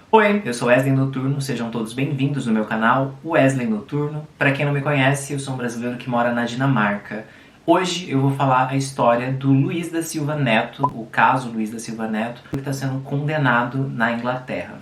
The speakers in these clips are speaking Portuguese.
Oi, eu sou Wesley Noturno, sejam todos bem-vindos no meu canal Wesley Noturno. Para quem não me conhece, eu sou um brasileiro que mora na Dinamarca. Hoje eu vou falar a história do Luiz da Silva Neto, o caso Luiz da Silva Neto, que está sendo condenado na Inglaterra.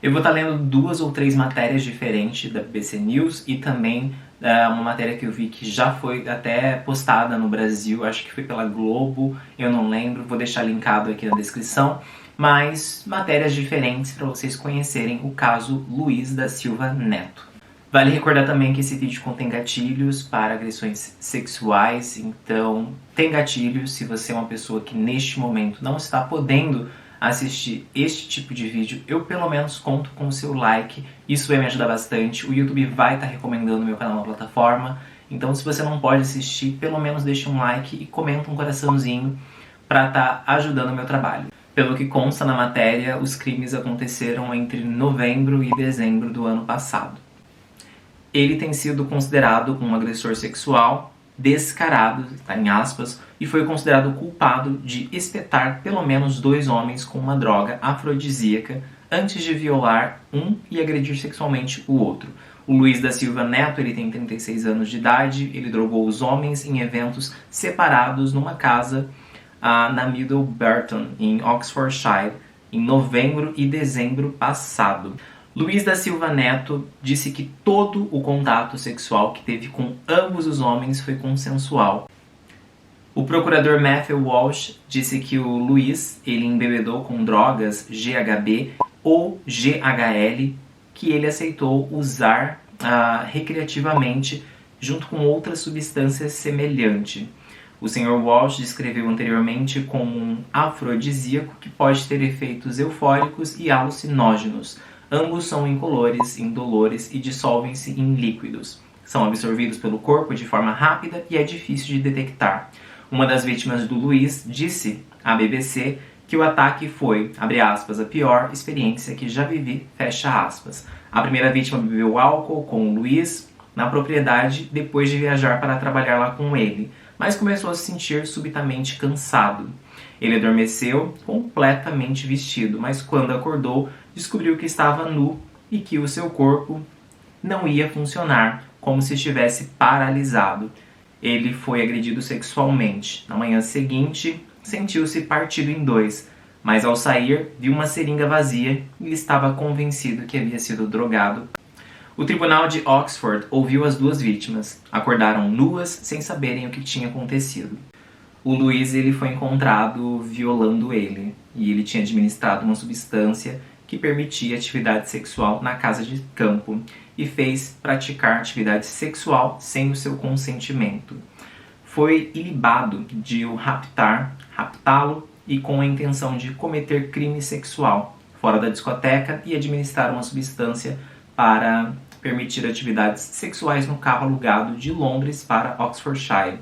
Eu vou estar lendo 2 ou 3 matérias diferentes da BBC News e também uma matéria que eu vi que já foi até postada no Brasil, acho que foi pela Globo, eu não lembro, vou deixar linkado aqui na descrição, mas matérias diferentes para vocês conhecerem o caso Luiz da Silva Neto. Vale recordar também que esse vídeo contém gatilhos para agressões sexuais, então tem gatilhos se você é uma pessoa que neste momento não está podendo assistir este tipo de vídeo, eu pelo menos conto com o seu like, isso vai me ajudar bastante, o YouTube vai estar recomendando meu canal na plataforma, então se você não pode assistir, pelo menos deixa um like e comenta um coraçãozinho para estar ajudando o meu trabalho. Pelo que consta na matéria, os crimes aconteceram entre novembro e dezembro do ano passado. Ele tem sido considerado um agressor sexual descarado, tá em aspas, e foi considerado culpado de espetar pelo menos 2 homens com uma droga afrodisíaca antes de violar um e agredir sexualmente o outro. O Luiz da Silva Neto, ele tem 36 anos de idade, ele drogou os homens em eventos separados numa casa na Middle Burton, em Oxfordshire, em novembro e dezembro passado. Luiz da Silva Neto disse que todo o contato sexual que teve com ambos os homens foi consensual. O procurador Matthew Walsh disse que o Luiz, ele embebedou com drogas GHB ou GHL, que ele aceitou usar recreativamente junto com outras substâncias semelhantes. O Sr. Walsh descreveu anteriormente como um afrodisíaco que pode ter efeitos eufóricos e alucinógenos. Ambos são incolores, indolores e dissolvem-se em líquidos. São absorvidos pelo corpo de forma rápida e é difícil de detectar. Uma das vítimas do Luiz disse à BBC que o ataque foi, abre aspas, a pior experiência que já vivi, fecha aspas. A primeira vítima bebeu álcool com o Luiz na propriedade depois de viajar para trabalhar lá com ele, mas começou a se sentir subitamente cansado. Ele adormeceu completamente vestido, mas quando acordou, descobriu que estava nu e que o seu corpo não ia funcionar, como se estivesse paralisado. Ele foi agredido sexualmente. Na manhã seguinte, sentiu-se partido em 2, mas ao sair, viu uma seringa vazia e estava convencido que havia sido drogado. O tribunal de Oxford ouviu as 2 vítimas. Acordaram nuas, sem saberem o que tinha acontecido. O Luiz, ele foi encontrado violando ele, e ele tinha administrado uma substância que permitia atividade sexual na casa de campo e fez praticar atividade sexual sem o seu consentimento. Foi ilibado de o raptá-lo e com a intenção de cometer crime sexual fora da discoteca e administrar uma substância para permitir atividades sexuais no carro alugado de Londres para Oxfordshire.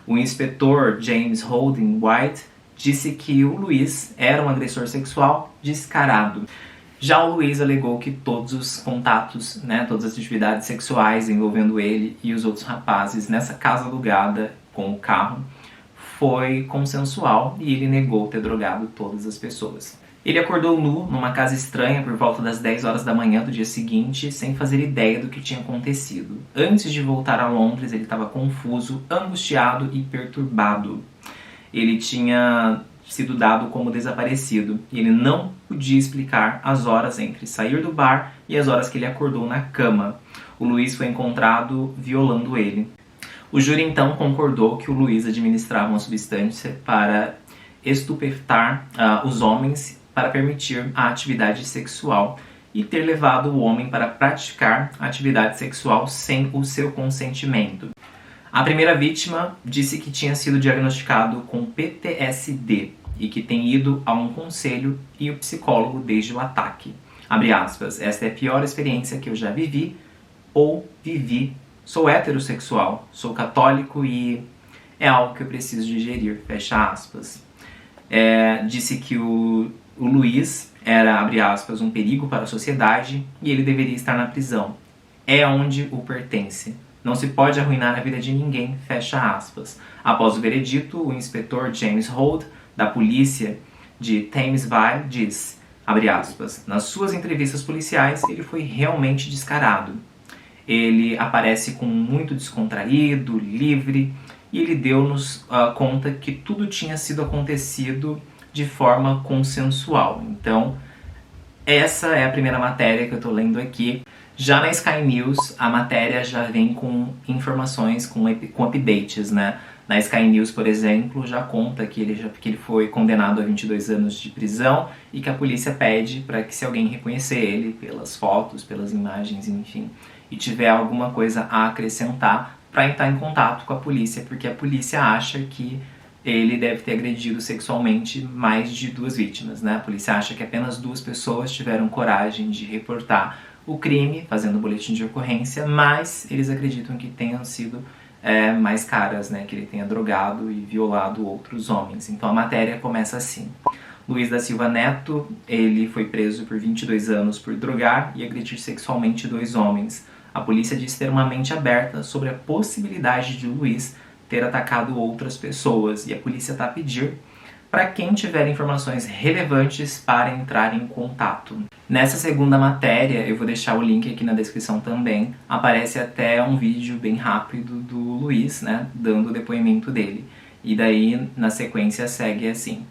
O inspetor James Holden White disse que o Luiz era um agressor sexual descarado. Já o Luiz alegou que todos os contatos, todas as atividades sexuais envolvendo ele e os outros rapazes nessa casa alugada com o carro foi consensual e ele negou ter drogado todas as pessoas. Ele acordou nu numa casa estranha por volta das 10 horas da manhã do dia seguinte, sem fazer ideia do que tinha acontecido. Antes de voltar a Londres, ele estava confuso, angustiado e perturbado. Ele tinha sido dado como desaparecido e ele não podia explicar as horas entre sair do bar e as horas que ele acordou na cama. O Luiz foi encontrado violando ele. O júri então concordou que o Luiz administrava uma substância para estupefatar os homens para permitir a atividade sexual e ter levado o homem para praticar a atividade sexual sem o seu consentimento. A primeira vítima disse que tinha sido diagnosticado com PTSD e que tem ido a um conselho e o psicólogo desde o ataque. Abre aspas, esta é a pior experiência que eu já vivi ou vivi. Sou heterossexual, sou católico e é algo que eu preciso digerir, fecha aspas. Disse que o Luiz era, abre aspas, um perigo para a sociedade e ele deveria estar na prisão. É onde o pertence, Não se pode arruinar a vida de ninguém, fecha aspas. Após o veredito, o inspetor James Holt, da polícia de Thamesville, diz, abre aspas, nas suas entrevistas policiais ele foi realmente descarado. Ele aparece como muito descontraído, livre, e ele deu-nos conta que tudo tinha sido acontecido de forma consensual. Então, essa é a primeira matéria que eu estou lendo aqui. Já na Sky News, a matéria já vem com informações, com updates, né? Na Sky News, por exemplo, já conta que ele foi condenado a 22 anos de prisão e que a polícia pede para que, se alguém reconhecer ele pelas fotos, pelas imagens, enfim, e tiver alguma coisa a acrescentar, para entrar em contato com a polícia, porque a polícia acha que ele deve ter agredido sexualmente mais de 2 vítimas, né? A polícia acha que apenas 2 pessoas tiveram coragem de reportar o crime, fazendo o boletim de ocorrência, mas eles acreditam que tenham sido mais caras, né? Que ele tenha drogado e violado outros homens. Então a matéria começa assim. Luiz da Silva Neto, ele foi preso por 22 anos por drogar e agredir sexualmente 2 homens. A polícia diz ter uma mente aberta sobre a possibilidade de Luiz ter atacado outras pessoas, e a polícia está a pedir para quem tiver informações relevantes para entrar em contato. Nessa segunda matéria, eu vou deixar o link aqui na descrição também, aparece até um vídeo bem rápido do Luiz, né, dando o depoimento dele. E daí, na sequência, segue assim.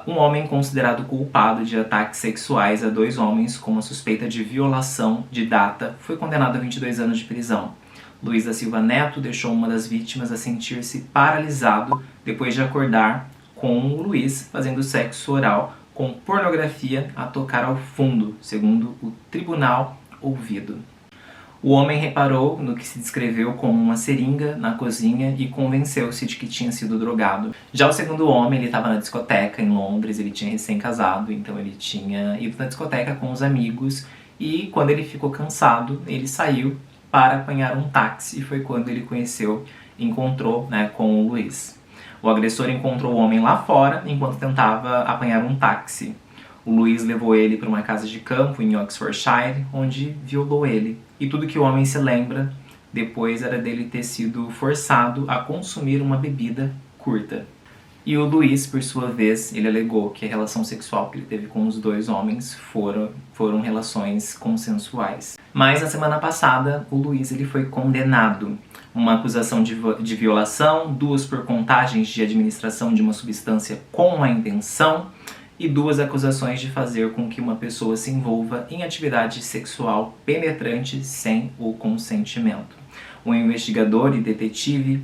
Um homem considerado culpado de ataques sexuais a 2 homens com uma suspeita de violação de data foi condenado a 22 anos de prisão. Luiz da Silva Neto deixou uma das vítimas a sentir-se paralisado depois de acordar com o Luiz fazendo sexo oral com pornografia a tocar ao fundo, segundo o tribunal ouvido. O homem reparou no que se descreveu como uma seringa na cozinha e convenceu-se de que tinha sido drogado. Já o segundo homem, ele estava na discoteca em Londres, ele tinha recém-casado, então ele tinha ido na discoteca com os amigos e quando ele ficou cansado, ele saiu para apanhar um táxi, e foi quando ele encontrou, né, com o Luiz. O agressor encontrou o homem lá fora enquanto tentava apanhar um táxi. O Luiz levou ele para uma casa de campo em Oxfordshire, onde violou ele. E tudo que o homem se lembra depois era dele ter sido forçado a consumir uma bebida curta. E o Luiz, por sua vez, ele alegou que a relação sexual que ele teve com os 2 homens foram relações consensuais. Mas na semana passada, o Luiz ele foi condenado. Uma acusação de violação, 2 por contagens de administração de uma substância com a intenção e 2 acusações de fazer com que uma pessoa se envolva em atividade sexual penetrante sem o consentimento. O investigador e detetive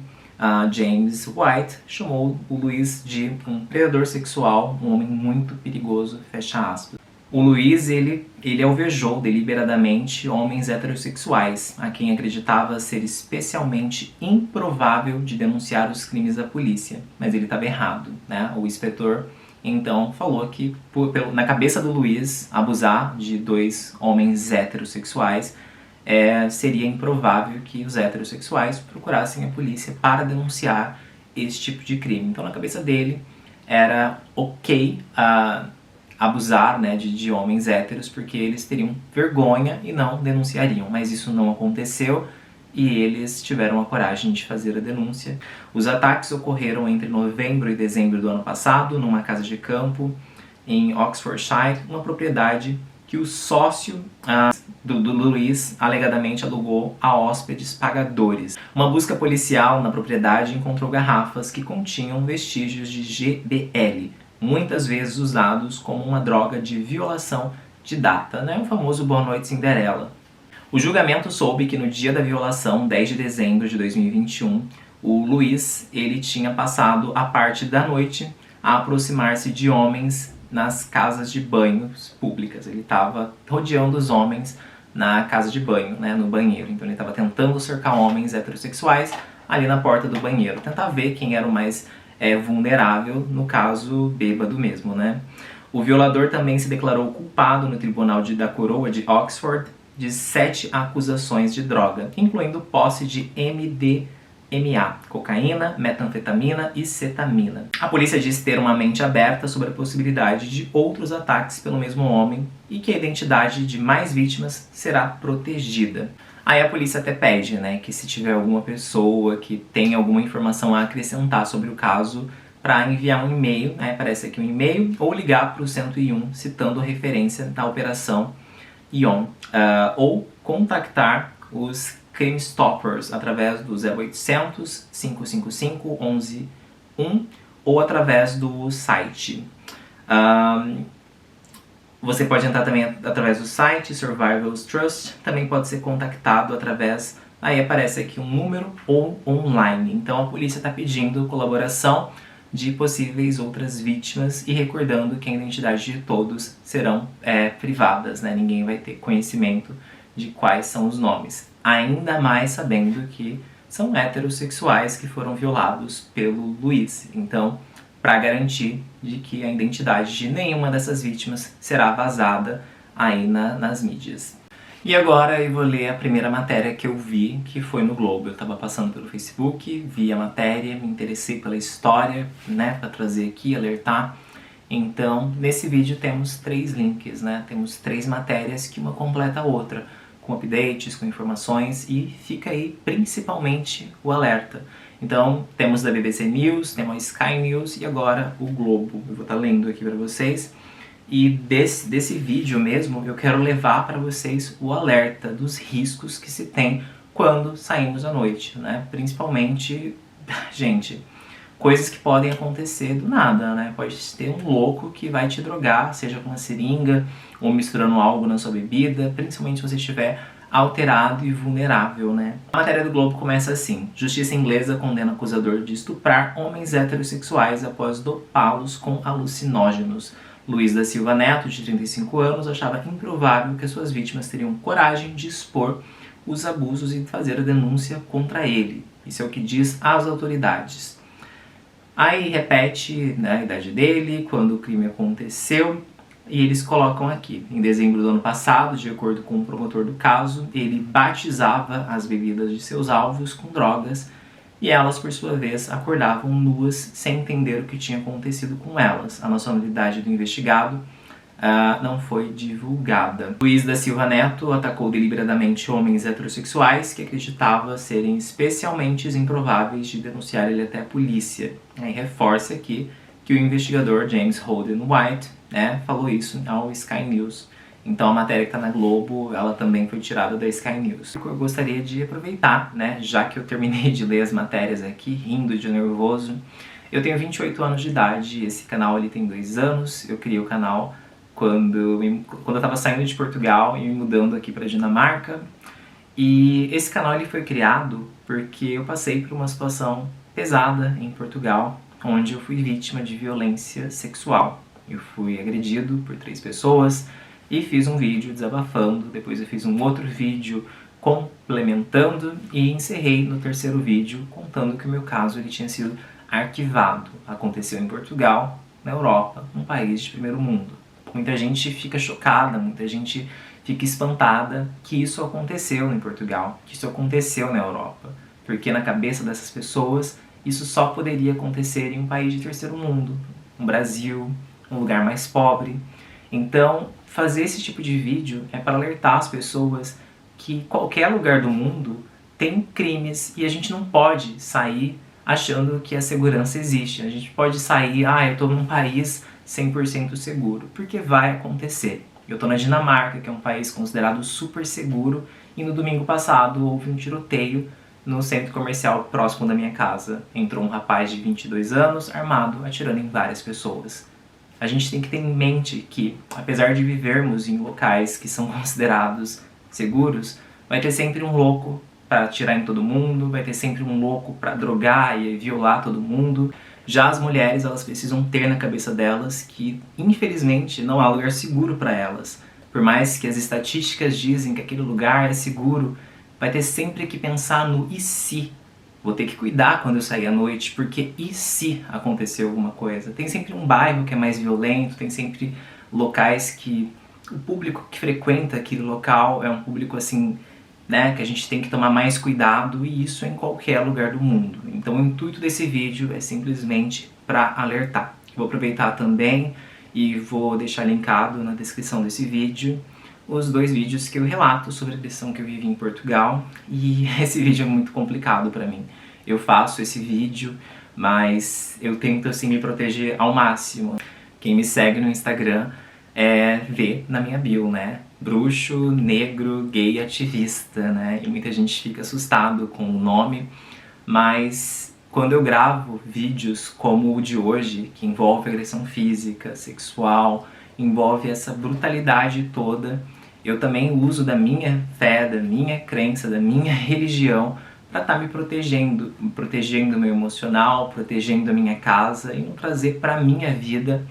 James White chamou o Luiz de um predador sexual, um homem muito perigoso, fecha aspas. O Luiz, ele alvejou deliberadamente homens heterossexuais, a quem acreditava ser especialmente improvável de denunciar os crimes à polícia, mas ele estava errado, né? O inspetor então falou que na cabeça do Luiz abusar de 2 homens heterossexuais seria improvável que os heterossexuais procurassem a polícia para denunciar esse tipo de crime. Então na cabeça dele era ok abusar, né, de homens héteros porque eles teriam vergonha e não denunciariam, mas isso não aconteceu e eles tiveram a coragem de fazer a denúncia. Os ataques ocorreram entre novembro e dezembro do ano passado numa casa de campo em Oxfordshire, uma propriedade que o sócio do Luiz alegadamente alugou a hóspedes pagadores. Uma busca policial na propriedade encontrou garrafas que continham vestígios de GBL, muitas vezes usados como uma droga de violação de data, né? O famoso Boa Noite Cinderela. O julgamento soube que no dia da violação, 10 de dezembro de 2021, o Luiz ele tinha passado a parte da noite a aproximar-se de homens nas casas de banhos públicas. Ele estava rodeando os homens na casa de banho, né, no banheiro. Então ele estava tentando cercar homens heterossexuais ali na porta do banheiro, tentar ver quem era o mais vulnerável, no caso bêbado mesmo, né? O violador também se declarou culpado no Tribunal da Coroa de Oxford de 7 acusações de droga, incluindo posse de MDMA, cocaína, metanfetamina e cetamina. A polícia diz ter uma mente aberta sobre a possibilidade de outros ataques pelo mesmo homem e que a identidade de mais vítimas será protegida. Aí a polícia até pede, né, que se tiver alguma pessoa que tem alguma informação a acrescentar sobre o caso, para enviar um e-mail, né, aparece aqui um e-mail, ou ligar para o 101 citando a referência da operação Ion, ou contactar os Crime Stoppers através do 0800 555 11 ou através do site. Você pode entrar também através do site Survivors Trust, também pode ser contactado através, aí aparece aqui um número ou online. Então a polícia está pedindo colaboração de possíveis outras vítimas e recordando que a identidade de todos serão privadas, né? Ninguém vai ter conhecimento de quais são os nomes. Ainda mais sabendo que são heterossexuais que foram violados pelo Luiz. Então, para garantir de que a identidade de nenhuma dessas vítimas será vazada aí nas mídias. E agora eu vou ler a primeira matéria que eu vi, que foi no Globo. Eu estava passando pelo Facebook, vi a matéria, me interessei pela história, né, para trazer aqui, alertar. Então, nesse vídeo temos 3 links, né, temos 3 matérias que uma completa a outra, com updates, com informações, e fica aí principalmente o alerta. Então, temos da BBC News, temos a Sky News e agora o Globo. Eu vou estar lendo aqui para vocês. E desse vídeo mesmo, eu quero levar para vocês o alerta dos riscos que se tem quando saímos à noite, né? Principalmente, gente, coisas que podem acontecer do nada, né? Pode ter um louco que vai te drogar, seja com uma seringa ou misturando algo na sua bebida, principalmente se você estiver alterado e vulnerável, né? A matéria do Globo começa assim: Justiça inglesa condena acusador de estuprar homens heterossexuais após dopá-los com alucinógenos. Luiz da Silva Neto, de 35 anos, achava improvável que as suas vítimas teriam coragem de expor os abusos e fazer a denúncia contra ele. Isso é o que diz as autoridades. Aí repete, né, a idade dele, quando o crime aconteceu, e eles colocam aqui: em dezembro do ano passado, de acordo com o promotor do caso, ele batizava as bebidas de seus alvos com drogas e elas, por sua vez, acordavam nuas sem entender o que tinha acontecido com elas. A nacionalidade do investigado não foi divulgada. Luiz da Silva Neto atacou deliberadamente homens heterossexuais que acreditava serem especialmente improváveis de denunciar ele até a polícia. Aí reforça aqui que o investigador James Holden White, né, falou isso ao Sky News. Então a matéria que está na Globo, ela também foi tirada da Sky News. Eu gostaria de aproveitar, né, já que eu terminei de ler as matérias aqui, rindo de nervoso. Eu tenho 28 anos de idade, esse canal ele tem 2 anos. Eu criei o canal quando eu estava saindo de Portugal e me mudando aqui para Dinamarca. E esse canal ele foi criado porque eu passei por uma situação pesada em Portugal, onde eu fui vítima de violência sexual. Eu fui agredido por 3 pessoas e fiz um vídeo desabafando, depois eu fiz um outro vídeo complementando e encerrei no 3º vídeo contando que o meu caso ele tinha sido arquivado. Aconteceu em Portugal, na Europa, um país de primeiro mundo. Muita gente fica chocada, muita gente fica espantada que isso aconteceu em Portugal, que isso aconteceu na Europa, porque na cabeça dessas pessoas isso só poderia acontecer em um país de terceiro mundo, um Brasil, um lugar mais pobre. Então, fazer esse tipo de vídeo é para alertar as pessoas que qualquer lugar do mundo tem crimes e a gente não pode sair achando que a segurança existe. A gente pode sair, eu estou num país 100% seguro, porque vai acontecer. Eu estou na Dinamarca, que é um país considerado super seguro, e no domingo passado houve um tiroteio no centro comercial próximo da minha casa. Entrou um rapaz de 22 anos, armado, atirando em várias pessoas. A gente tem que ter em mente que, apesar de vivermos em locais que são considerados seguros, vai ter sempre um louco para atirar em todo mundo, vai ter sempre um louco para drogar e violar todo mundo. Já as mulheres, elas precisam ter na cabeça delas que, infelizmente, não há lugar seguro para elas. Por mais que as estatísticas dizem que aquele lugar é seguro, vai ter sempre que pensar no e se. Vou ter que cuidar quando eu sair à noite, porque e se acontecer alguma coisa? Tem sempre um bairro que é mais violento, tem sempre locais que o público que frequenta aquele local é um público assim, né, que a gente tem que tomar mais cuidado, e isso em qualquer lugar do mundo. Então o intuito desse vídeo é simplesmente para alertar. Vou aproveitar também e vou deixar linkado na descrição desse vídeo os 2 vídeos que eu relato sobre a depressão que eu vivi em Portugal, e esse vídeo é muito complicado pra mim. Eu faço esse vídeo, mas eu tento assim me proteger ao máximo. Quem me segue no Instagram vê na minha bio, né? Bruxo, negro, gay, ativista, né? E muita gente fica assustado com o nome, mas quando eu gravo vídeos como o de hoje, que envolve agressão física, sexual, envolve essa brutalidade toda, eu também uso da minha fé, da minha crença, da minha religião para estar me protegendo o meu emocional, protegendo a minha casa e não trazer para a minha vida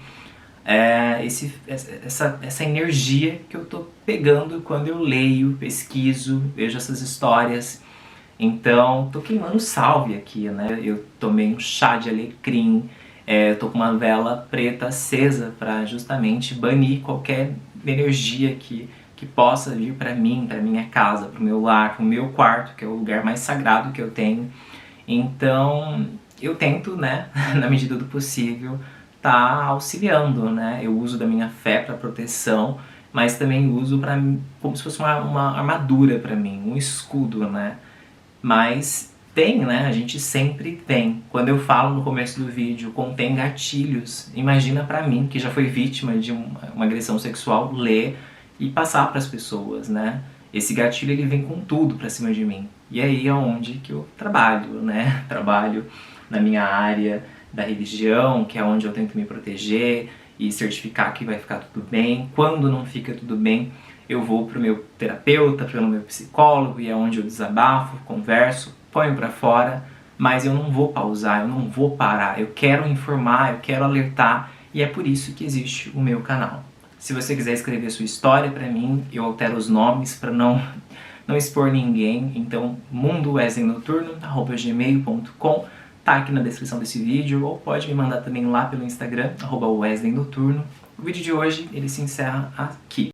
essa energia que eu tô pegando quando eu leio, pesquiso, vejo essas histórias. Então, tô queimando salve aqui, né? Eu tomei um chá de alecrim, eu tô com uma vela preta acesa para justamente banir qualquer energia que possa vir para mim, para minha casa, para o meu lar, para o meu quarto, que é o lugar mais sagrado que eu tenho. Então, eu tento, né, na medida do possível, tá auxiliando, né? Eu uso da minha fé para proteção, mas também uso como se fosse uma armadura para mim, um escudo, né? Mas tem, né? A gente sempre tem. Quando eu falo no começo do vídeo, contém gatilhos. Imagina pra mim, que já foi vítima de uma agressão sexual, ler e passar pras pessoas, né? Esse gatilho, ele vem com tudo pra cima de mim. E aí é onde que eu trabalho, né? Trabalho na minha área da religião, que é onde eu tento me proteger e certificar que vai ficar tudo bem. Quando não fica tudo bem, eu vou pro meu terapeuta, pro meu psicólogo, e é onde eu desabafo, converso, ponho pra fora, mas eu não vou pausar, eu não vou parar, eu quero informar, eu quero alertar, e é por isso que existe o meu canal. Se você quiser escrever sua história pra mim, eu altero os nomes pra não expor ninguém, então mundowesleynoturno@gmail.com, tá aqui na descrição desse vídeo, ou pode me mandar também lá pelo Instagram, @wesleynoturno. O vídeo de hoje, ele se encerra aqui.